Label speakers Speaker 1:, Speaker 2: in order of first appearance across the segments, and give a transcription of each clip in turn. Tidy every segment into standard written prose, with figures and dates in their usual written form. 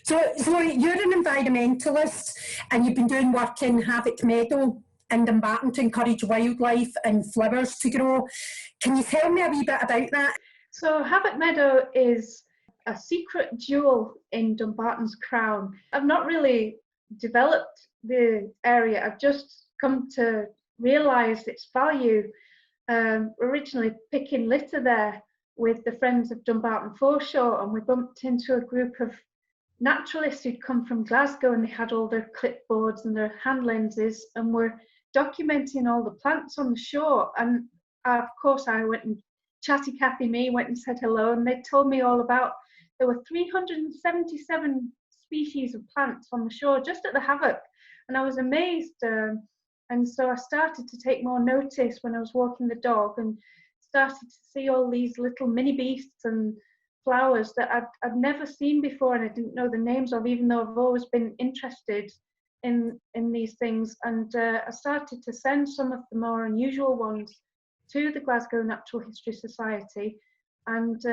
Speaker 1: So you're an environmentalist and you've been doing work in Havoc Meadow in Dumbarton to encourage wildlife and flowers to grow. Can you tell me a wee bit about that?
Speaker 2: So Havoc Meadow is a secret jewel in Dumbarton's crown. I've not really developed the area. I've just come to realise its value. Originally picking litter there with the Friends of Dumbarton Foreshore, and we bumped into a group of naturalists who'd come from Glasgow, and they had all their clipboards and their hand lenses and were documenting all the plants on the shore. And of course I went and chatty Cathy me went and said hello, and they told me all about there were 377 species of plants on the shore just at the Havoc, and I was amazed. And so I started to take more notice when I was walking the dog, and started to see all these little mini beasts and flowers that I'd never seen before, and I didn't know the names of, even though I've always been interested in these things. And I started to send some of the more unusual ones to the Glasgow Natural History Society, and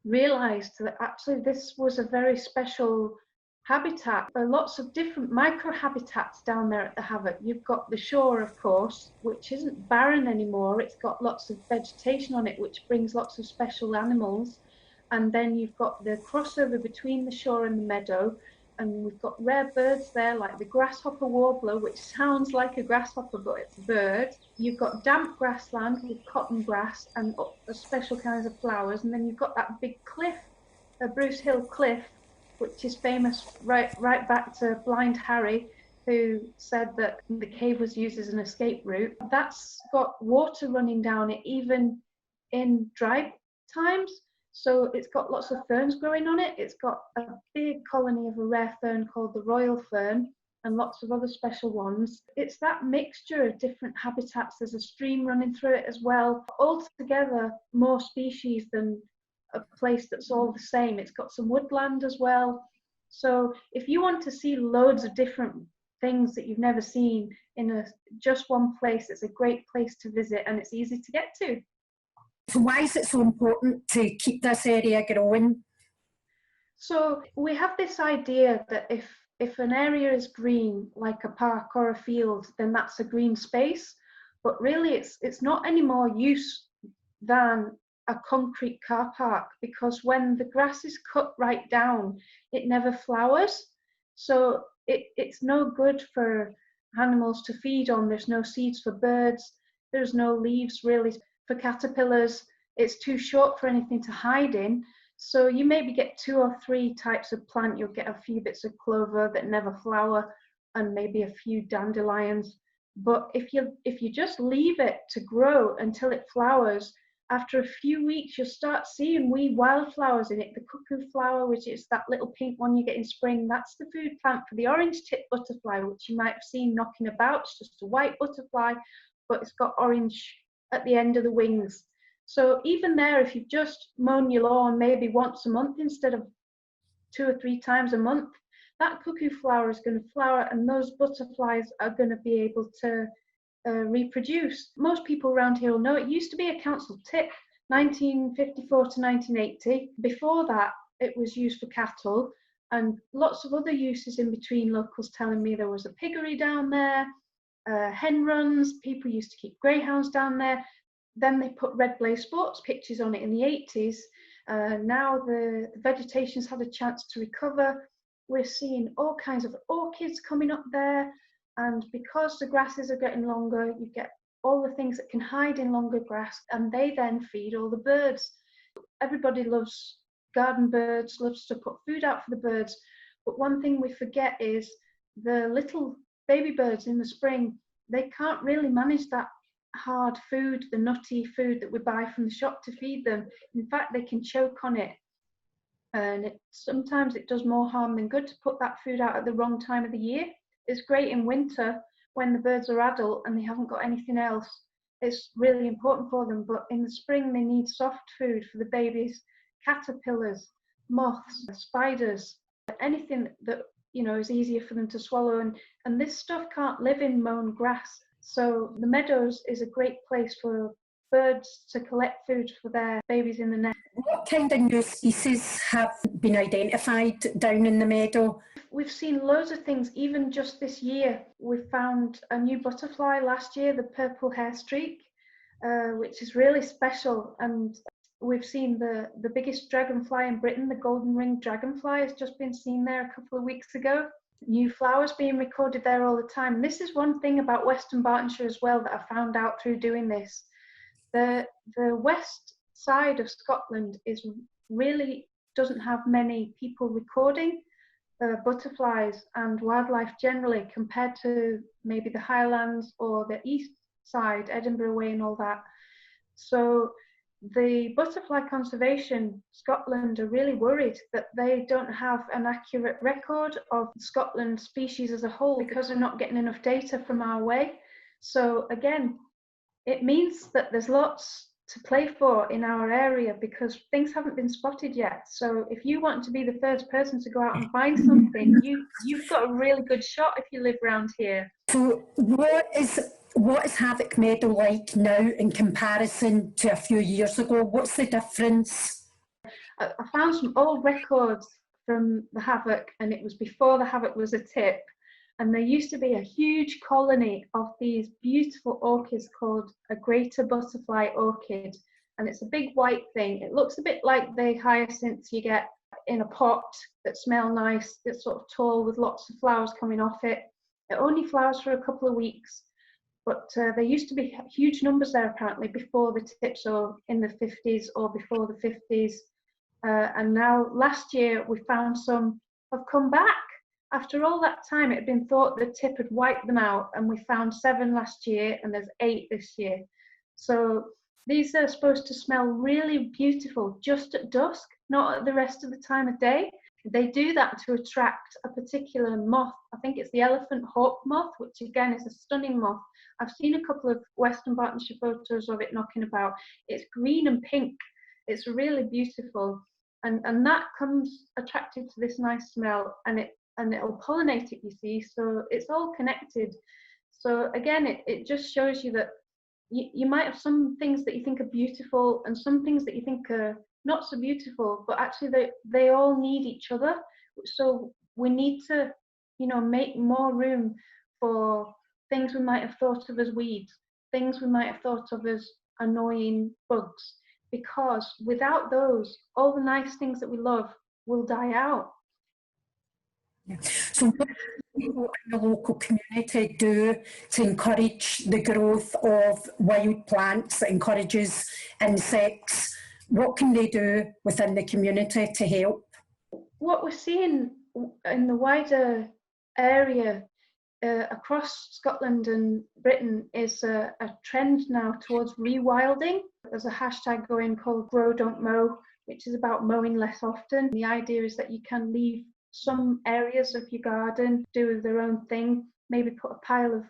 Speaker 2: realised that actually this was a very special habitat. There are lots of different micro-habitats down there at the Havoc. You've got the shore, of course, which isn't barren anymore. It's got lots of vegetation on it, which brings lots of special animals. And then you've got the crossover between the shore and the meadow, and we've got rare birds there like the grasshopper warbler, which sounds like a grasshopper but it's a bird. You've got damp grassland with cotton grass and special kinds of flowers, and then you've got that big cliff, a Brucehill cliff, which is famous right back to Blind Harry, who said that the cave was used as an escape route. That's got water running down it even in dry times. So it's got lots of ferns growing on it. It's got a big colony of a rare fern called the royal fern, and lots of other special ones. It's that mixture of different habitats. There's a stream running through it as well. Altogether, more species than a place that's all the same. It's got some woodland as well. So if you want to see loads of different things that you've never seen in just one place, it's a great place to visit, and it's easy to get to.
Speaker 1: So why is it so important to keep this area growing?
Speaker 2: So we have this idea that if an area is green, like a park or a field, then that's a green space. But really it's not any more use than a concrete car park, because when the grass is cut right down, it never flowers. So it's no good for animals to feed on. There's no seeds for birds. There's no leaves really for caterpillars. It's too short for anything to hide in. So you maybe get 2 or 3 types of plant. You'll get a few bits of clover that never flower, and maybe a few dandelions. But if you just leave it to grow until it flowers, after a few weeks you'll start seeing wee wildflowers in it. The cuckoo flower, which is that little pink one you get in spring, that's the food plant for the orange-tipped butterfly, which you might have seen knocking about. It's just a white butterfly, but it's got orange at the end of the wings. So even there, if you've just mown your lawn maybe once a month instead of 2 or 3 times a month, that cuckoo flower is going to flower, and those butterflies are going to be able to reproduce. Most people around here will know it used to be a council tip, 1954 to 1980. Before that, it was used for cattle and lots of other uses in between. Locals telling me there was a piggery down there, hen runs, people used to keep greyhounds down there. Then they put red blaze sports pitches on it in the 80s. Now the vegetation's had a chance to recover. We're seeing all kinds of orchids coming up there. And because the grasses are getting longer, you get all the things that can hide in longer grass, and they then feed all the birds. Everybody loves garden birds, loves to put food out for the birds. But one thing we forget is the little baby birds in the spring, they can't really manage that hard food, the nutty food that we buy from the shop to feed them. In fact, they can choke on it. And sometimes it does more harm than good to put that food out at the wrong time of the year. It's great in winter when the birds are adult and they haven't got anything else. It's really important for them, but in the spring they need soft food for the babies, caterpillars, moths, spiders, anything that is easier for them to swallow. And this stuff can't live in mown grass. So the meadows is a great place for birds to collect food for their babies in the nest.
Speaker 1: What kind of new species have been identified down in the meadow?
Speaker 2: We've seen loads of things, even just this year. We found a new butterfly last year, the purple hair streak, which is really special. And we've seen the biggest dragonfly in Britain, the golden ringed dragonfly, has just been seen there a couple of weeks ago. New flowers being recorded there all the time. And this is one thing about Western Bartonshire as well that I found out through doing this. The west side of Scotland is really doesn't have many people recording butterflies and wildlife generally, compared to maybe the Highlands or the east side, Edinburgh Way and all that. So the Butterfly Conservation Scotland are really worried that they don't have an accurate record of Scotland species as a whole because they're not getting enough data from our way. So again, it means that there's lots to play for in our area because things haven't been spotted yet. So if you want to be the first person to go out and find something, you've got a really good shot if you live around here.
Speaker 1: So what is Havoc Meadow like now in comparison to a few years ago? What's the difference?
Speaker 2: I found some old records from the Havoc, and it was before the Havoc was a tip. And there used to be a huge colony of these beautiful orchids called a greater butterfly orchid. And it's a big white thing. It looks a bit like the hyacinths you get in a pot that smell nice. It's sort of tall with lots of flowers coming off it. It only flowers for a couple of weeks. But there used to be huge numbers there apparently before the tip, so in the 50s or before the 50s. And now last year we found some have come back. After all that time, it had been thought the tip had wiped them out, and we found 7 last year, and there's 8 this year. So these are supposed to smell really beautiful just at dusk, not at the rest of the time of day. They do that to attract a particular moth. I think it's the elephant hawk moth, which again is a stunning moth. I've seen a couple of Western Bartonshire photos of it knocking about. It's green and pink. It's really beautiful. And that comes attracted to this nice smell, and it'll pollinate it, you see, so it's all connected. So again, it just shows you that you might have some things that you think are beautiful and some things that you think are not so beautiful, but actually they all need each other. So we need to, make more room for things we might have thought of as weeds, things we might have thought of as annoying bugs, because without those, all the nice things that we love will die out.
Speaker 1: So what do people in the local community do to encourage the growth of wild plants that encourages insects? What can they do within the community to help?
Speaker 2: What we're seeing in the wider area across Scotland and Britain is a trend now towards rewilding. There's a hashtag going called Grow Don't Mow, which is about mowing less often. The idea is that you can leave some areas of your garden do their own thing, maybe put a pile of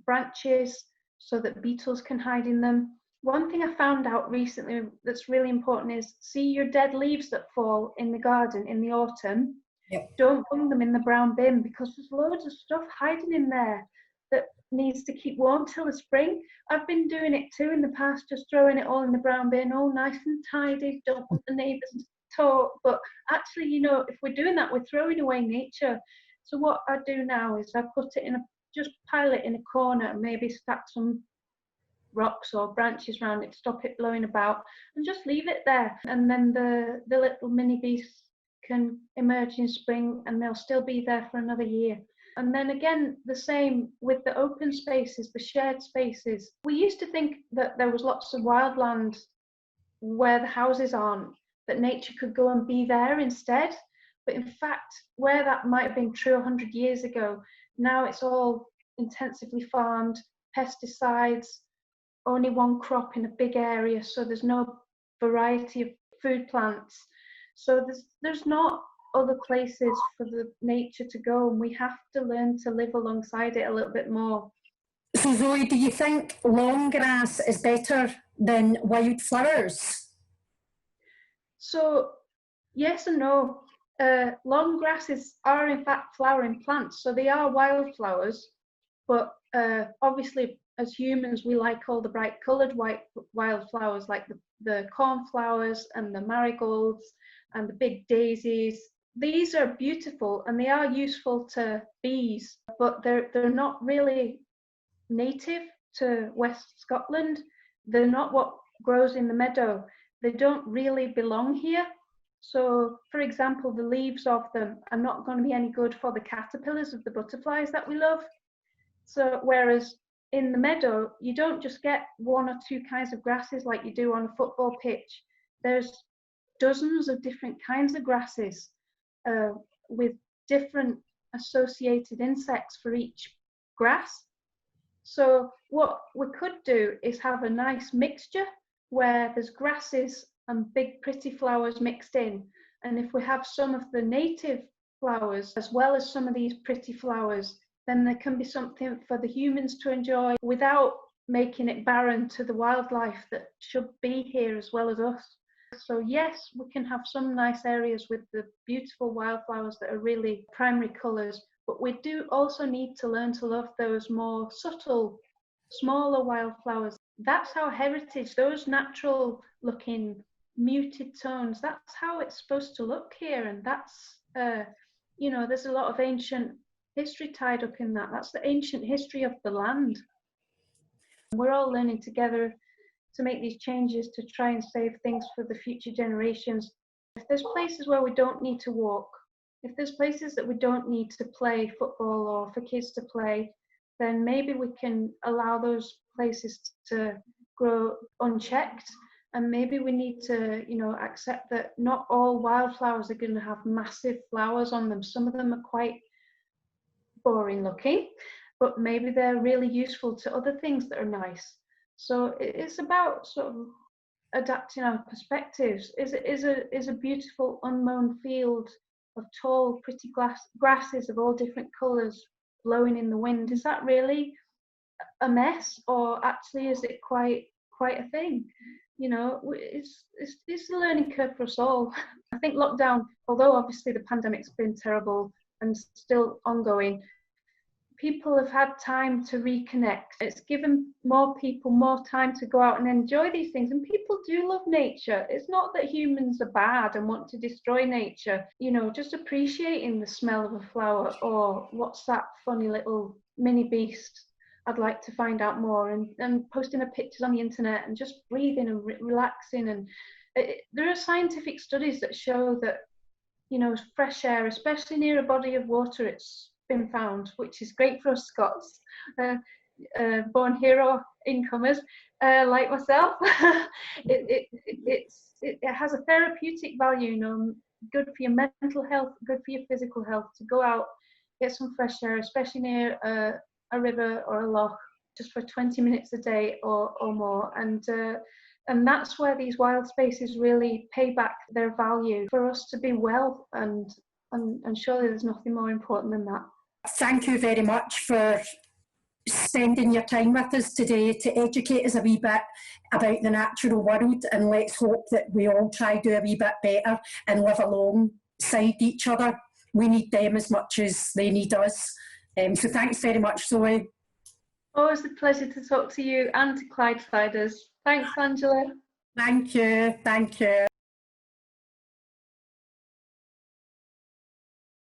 Speaker 2: branches so that beetles can hide in them. One thing I found out recently that's really important is see your dead leaves that fall in the garden in the autumn. Yep. Don't bung them in the brown bin, because there's loads of stuff hiding in there that needs to keep warm till the spring. I've been doing it too in the past, just throwing it all in the brown bin, all nice and tidy, don't want the neighbours to talk. But actually, if we're doing that, we're throwing away nature. So what I do now is I put it just pile it in a corner and maybe stack some rocks or branches around it to stop it blowing about, and just leave it there. And then the little mini beasts can emerge in spring, and they'll still be there for another year. And then again, the same with the open spaces, the shared spaces. We used to think that there was lots of wildland where the houses aren't, that nature could go and be there instead. But in fact, where that might have been true 100 years ago, now it's all intensively farmed, pesticides, only one crop in a big area, so there's no variety of food plants. So there's not other places for the nature to go, and we have to learn to live alongside it a little bit more.
Speaker 1: So Zoe, do you think long grass is better than wildflowers?
Speaker 2: So yes and no. Long grasses are in fact flowering plants, so they are wildflowers, but obviously as humans, we like all the bright coloured white wildflowers, like the cornflowers and the marigolds and the big daisies. These are beautiful and they are useful to bees, but they're not really native to West Scotland. They're not what grows in the meadow. They don't really belong here. So, for example, the leaves of them are not going to be any good for the caterpillars of the butterflies that we love. So, whereas in the meadow, you don't just get one or two kinds of grasses like you do on a football pitch. There's dozens of different kinds of grasses with different associated insects for each grass. So what we could do is have a nice mixture where there's grasses and big pretty flowers mixed in. And if we have some of the native flowers as well as some of these pretty flowers, then there can be something for the humans to enjoy without making it barren to the wildlife that should be here as well as us. So yes, we can have some nice areas with the beautiful wildflowers that are really primary colours, but we do also need to learn to love those more subtle, smaller wildflowers. That's our heritage, those natural looking muted tones, that's how it's supposed to look here. And that's, there's a lot of ancient history tied up in that. That's the ancient history of the land. We're all learning together to make these changes to try and save things for the future generations. If there's places where we don't need to walk, if there's places that we don't need to play football or for kids to play, then maybe we can allow those places to grow unchecked. And maybe we need to, accept that not all wildflowers are going to have massive flowers on them. Some of them are quite boring looking, but maybe they're really useful to other things that are nice. So it's about sort of adapting our perspectives. Is a beautiful unmown field of tall, pretty grasses of all different colours blowing in the wind, is that really a mess, or actually is it quite a thing? It's a learning curve for us all. I think lockdown, although obviously the pandemic's been terrible and still ongoing, people have had time to reconnect. It's given more people more time to go out and enjoy these things. And people do love nature. It's not that humans are bad and want to destroy nature. Just appreciating the smell of a flower, or what's that funny little mini beast, I'd like to find out more, and posting up pictures on the internet and just breathing and relaxing. And there are scientific studies that show that, fresh air, especially near a body of water, it's been found, which is great for us Scots, born hero incomers like myself. It has a therapeutic value, good for your mental health, good for your physical health, to go out, get some fresh air, especially near a river or a loch, just for 20 minutes a day or more. And that's where these wild spaces really pay back their value for us to be well, and surely there's nothing more important than that.
Speaker 1: Thank you very much for spending your time with us today to educate us a wee bit about the natural world, and let's hope that we all try to do a wee bit better and live alongside each other. We need them as much as they need us. So thanks very much, Zoe.
Speaker 2: Always a pleasure to talk to you and to Clydesiders. Thanks, Angela.
Speaker 1: Thank you.